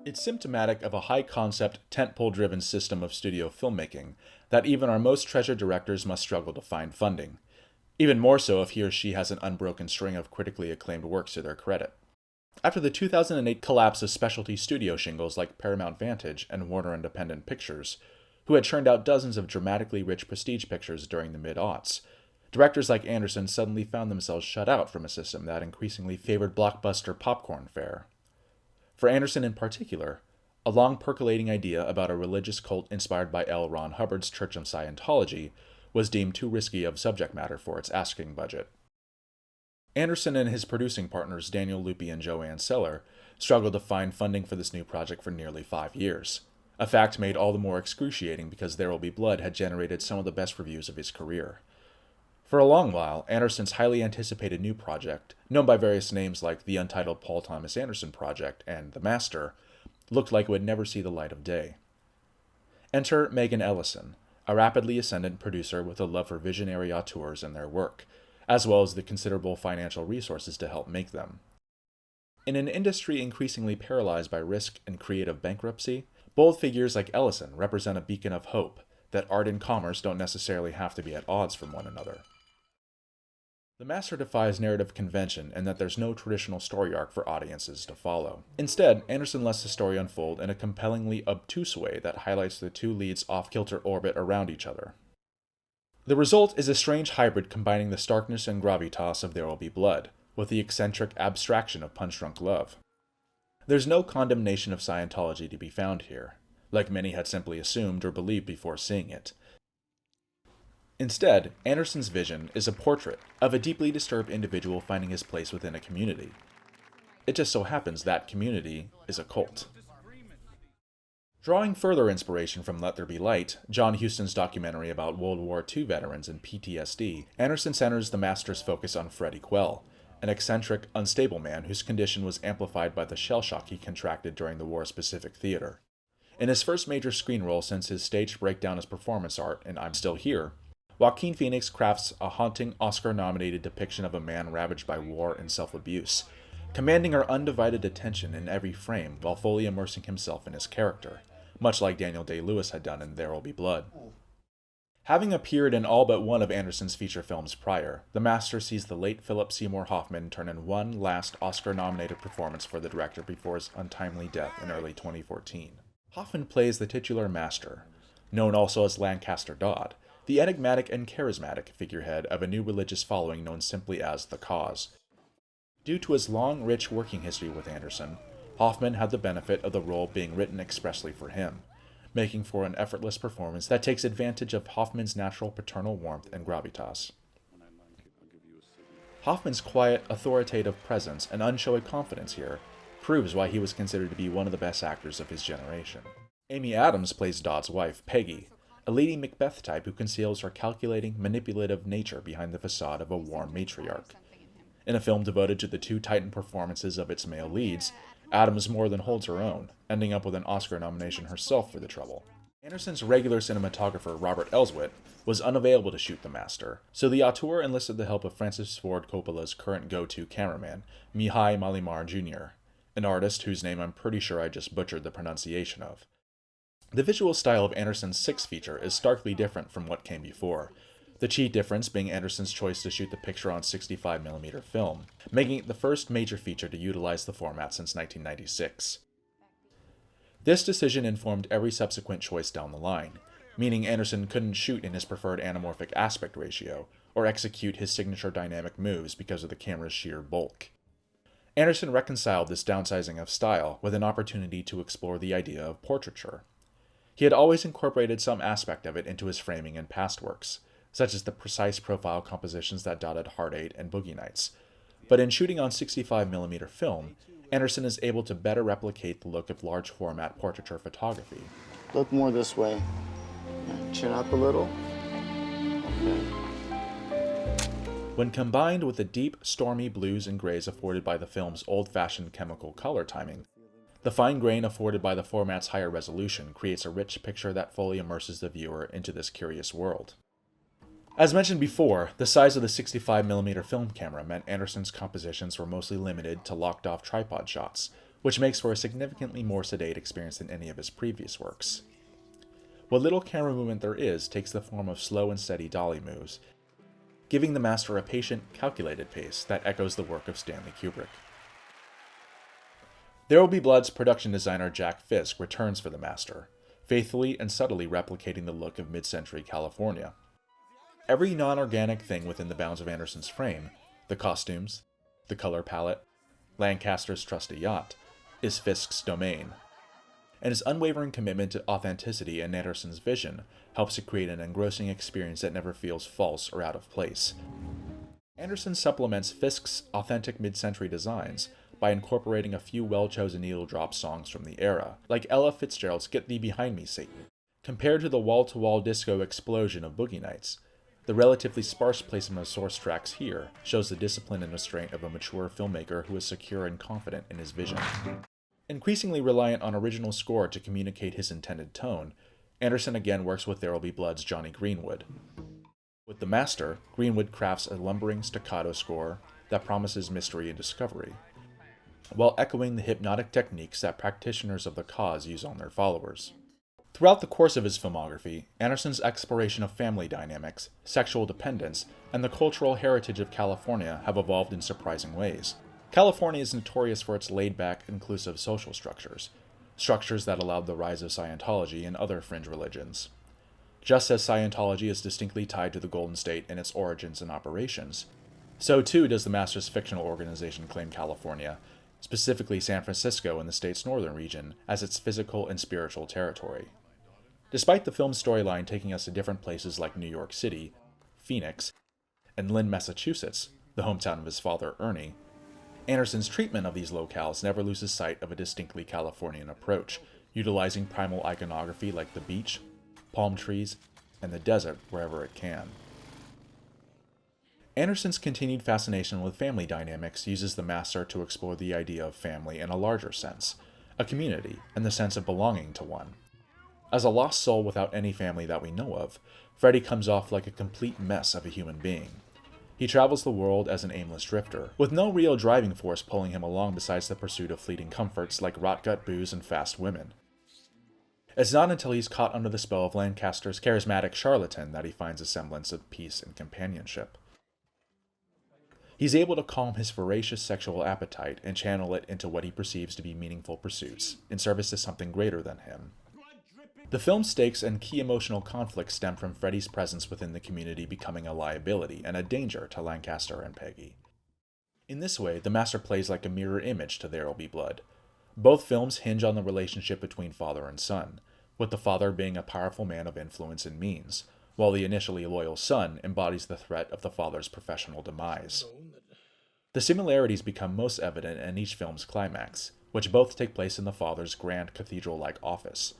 It's symptomatic of a high-concept, tentpole-driven system of studio filmmaking that even our most treasured directors must struggle to find funding. Even more so if he or she has an unbroken string of critically acclaimed works to their credit. After the 2008 collapse of specialty studio shingles like Paramount Vantage and Warner Independent Pictures, who had churned out dozens of dramatically rich prestige pictures during the mid-aughts, directors like Anderson suddenly found themselves shut out from a system that increasingly favored blockbuster popcorn fare. For Anderson in particular, a long percolating idea about a religious cult inspired by L. Ron Hubbard's Church of Scientology was deemed too risky of subject matter for its asking budget. Anderson and his producing partners Daniel Lupi and Joanne Seller struggled to find funding for this new project for nearly 5 years, a fact made all the more excruciating because There Will Be Blood had generated some of the best reviews of his career. For a long while, Anderson's highly anticipated new project, known by various names like the untitled Paul Thomas Anderson Project and The Master, looked like it would never see the light of day. Enter Megan Ellison, a rapidly ascendant producer with a love for visionary auteurs and their work, as well as the considerable financial resources to help make them. In an industry increasingly paralyzed by risk and creative bankruptcy, bold figures like Ellison represent a beacon of hope that art and commerce don't necessarily have to be at odds from one another. The Master defies narrative convention in that there's no traditional story arc for audiences to follow. Instead, Anderson lets the story unfold in a compellingly obtuse way that highlights the two leads' off-kilter orbit around each other. The result is a strange hybrid combining the starkness and gravitas of There Will Be Blood, with the eccentric abstraction of Punch Drunk Love. There's no condemnation of Scientology to be found here, like many had simply assumed or believed before seeing it. Instead, Anderson's vision is a portrait of a deeply disturbed individual finding his place within a community. It just so happens that community is a cult. Drawing further inspiration from Let There Be Light, John Huston's documentary about World War II veterans and PTSD, Anderson centers the Master's focus on Freddie Quell, an eccentric, unstable man whose condition was amplified by the shell shock he contracted during the war's Pacific Theater. In his first major screen role since his staged breakdown as performance art in I'm Still Here, Joaquin Phoenix crafts a haunting Oscar-nominated depiction of a man ravaged by war and self-abuse, commanding our undivided attention in every frame while fully immersing himself in his character, much like Daniel Day-Lewis had done in There Will Be Blood. Having appeared in all but one of Anderson's feature films prior, The Master sees the late Philip Seymour Hoffman turn in one last Oscar-nominated performance for the director before his untimely death in early 2014. Hoffman plays the titular Master, known also as Lancaster Dodd, the enigmatic and charismatic figurehead of a new religious following known simply as The Cause. Due to his long, rich working history with Anderson, Hoffman had the benefit of the role being written expressly for him, making for an effortless performance that takes advantage of Hoffman's natural paternal warmth and gravitas. Hoffman's quiet, authoritative presence and unshowy confidence here proves why he was considered to be one of the best actors of his generation. Amy Adams plays Dodd's wife, Peggy, a Lady Macbeth type who conceals her calculating, manipulative nature behind the facade of a warm matriarch. In a film devoted to the two titan performances of its male leads, Adams more than holds her own, ending up with an Oscar nomination herself for the trouble. Anderson's regular cinematographer Robert Elswit was unavailable to shoot The Master, so the auteur enlisted the help of Francis Ford Coppola's current go-to cameraman, Mihai Malimar Jr., an artist whose name I'm pretty sure I just butchered the pronunciation of. The visual style of Anderson's sixth feature is starkly different from what came before, the chief difference being Anderson's choice to shoot the picture on 65mm film, making it the first major feature to utilize the format since 1996. This decision informed every subsequent choice down the line, meaning Anderson couldn't shoot in his preferred anamorphic aspect ratio, or execute his signature dynamic moves because of the camera's sheer bulk. Anderson reconciled this downsizing of style with an opportunity to explore the idea of portraiture. He had always incorporated some aspect of it into his framing in past works, such as the precise profile compositions that dotted Heart 8 and Boogie Nights. But in shooting on 65mm film, Anderson is able to better replicate the look of large format portraiture photography. Look more this way. Chin up a little. Okay. When combined with the deep, stormy blues and grays afforded by the film's old-fashioned chemical color timing, the fine grain afforded by the format's higher resolution creates a rich picture that fully immerses the viewer into this curious world. As mentioned before, the size of the 65mm film camera meant Anderson's compositions were mostly limited to locked-off tripod shots, which makes for a significantly more sedate experience than any of his previous works. What little camera movement there is takes the form of slow and steady dolly moves, giving the master a patient, calculated pace that echoes the work of Stanley Kubrick. There Will Be Blood's production designer Jack Fisk returns for the master, faithfully and subtly replicating the look of mid-century California. Every non-organic thing within the bounds of Anderson's frame, the costumes, the color palette, Lancaster's trusty yacht, is Fisk's domain. And his unwavering commitment to authenticity and Anderson's vision helps to create an engrossing experience that never feels false or out of place. Anderson supplements Fisk's authentic mid-century designs by incorporating a few well-chosen needle-drop songs from the era, like Ella Fitzgerald's Get Thee Behind Me, Satan. Compared to the wall-to-wall disco explosion of Boogie Nights, the relatively sparse placement of source tracks here shows the discipline and restraint of a mature filmmaker who is secure and confident in his vision. Increasingly reliant on original score to communicate his intended tone, Anderson again works with There Will Be Blood's Johnny Greenwood. With the master, Greenwood crafts a lumbering staccato score that promises mystery and discovery, while echoing the hypnotic techniques that practitioners of the cause use on their followers. Throughout the course of his filmography, Anderson's exploration of family dynamics, sexual dependence, and the cultural heritage of California have evolved in surprising ways. California is notorious for its laid-back, inclusive social structures that allowed the rise of Scientology and other fringe religions. Just as Scientology is distinctly tied to the Golden State in its origins and operations, so too does the master's fictional organization claim California, specifically San Francisco and the state's northern region, as its physical and spiritual territory. Despite the film's storyline taking us to different places like New York City, Phoenix, and Lynn, Massachusetts, the hometown of his father, Ernie, Anderson's treatment of these locales never loses sight of a distinctly Californian approach, utilizing primal iconography like the beach, palm trees, and the desert wherever it can. Anderson's continued fascination with family dynamics uses the master to explore the idea of family in a larger sense, a community, and the sense of belonging to one. As a lost soul without any family that we know of, Freddy comes off like a complete mess of a human being. He travels the world as an aimless drifter, with no real driving force pulling him along besides the pursuit of fleeting comforts like rot-gut booze and fast women. It's not until he's caught under the spell of Lancaster's charismatic charlatan that he finds a semblance of peace and companionship. He's able to calm his voracious sexual appetite and channel it into what he perceives to be meaningful pursuits, in service to something greater than him. The film's stakes and key emotional conflicts stem from Freddy's presence within the community becoming a liability and a danger to Lancaster and Peggy. In this way, the master plays like a mirror image to There Will Be Blood. Both films hinge on the relationship between father and son, with the father being a powerful man of influence and means, while the initially loyal son embodies the threat of the father's professional demise. The similarities become most evident in each film's climax, which both take place in the father's grand cathedral-like office.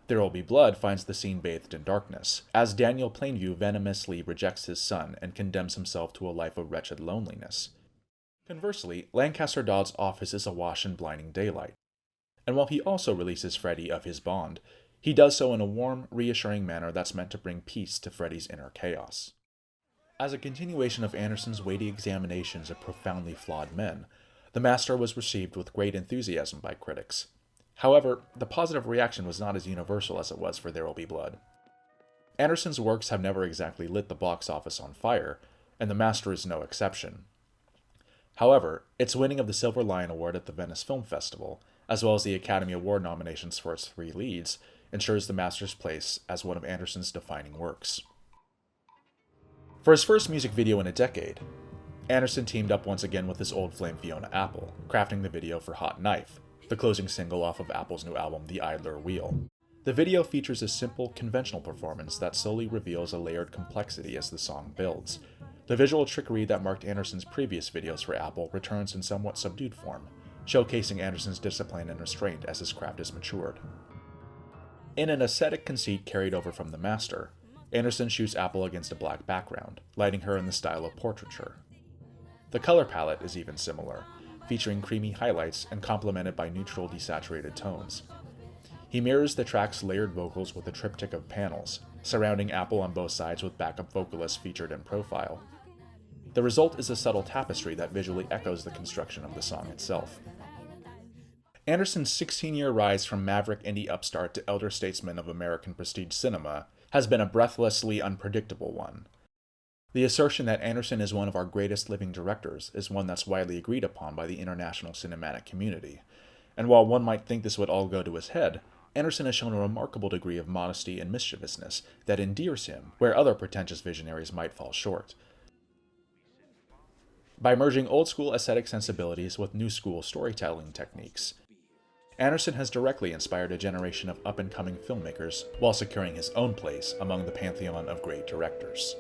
There Will Be Blood finds the scene bathed in darkness, as Daniel Plainview venomously rejects his son and condemns himself to a life of wretched loneliness. Conversely, Lancaster Dodd's office is awash in blinding daylight, and while he also releases Freddy of his bond, he does so in a warm, reassuring manner that's meant to bring peace to Freddy's inner chaos. As a continuation of Anderson's weighty examinations of profoundly flawed men, the master was received with great enthusiasm by critics. However, the positive reaction was not as universal as it was for There Will Be Blood. Anderson's works have never exactly lit the box office on fire, and the master is no exception. However, its winning of the Silver Lion Award at the Venice Film Festival, as well as the Academy Award nominations for its 3 leads, ensures the master's place as one of Anderson's defining works. For his first music video in a decade, Anderson teamed up once again with his old flame Fiona Apple, crafting the video for Hot Knife, the closing single off of Apple's new album, The Idler Wheel. The video features a simple, conventional performance that slowly reveals a layered complexity as the song builds. The visual trickery that marked Anderson's previous videos for Apple returns in somewhat subdued form, showcasing Anderson's discipline and restraint as his craft has matured. In an aesthetic conceit carried over from the master, Anderson shoots Apple against a black background, lighting her in the style of portraiture. The color palette is even similar, featuring creamy highlights and complemented by neutral desaturated tones. He mirrors the track's layered vocals with a triptych of panels, surrounding Apple on both sides with backup vocalists featured in profile. The result is a subtle tapestry that visually echoes the construction of the song itself. Anderson's 16-year rise from maverick indie upstart to elder statesman of American prestige cinema has been a breathlessly unpredictable one. The assertion that Anderson is one of our greatest living directors is one that's widely agreed upon by the international cinematic community. And while one might think this would all go to his head, Anderson has shown a remarkable degree of modesty and mischievousness that endears him where other pretentious visionaries might fall short. By merging old-school aesthetic sensibilities with new-school storytelling techniques, Anderson has directly inspired a generation of up-and-coming filmmakers while securing his own place among the pantheon of great directors.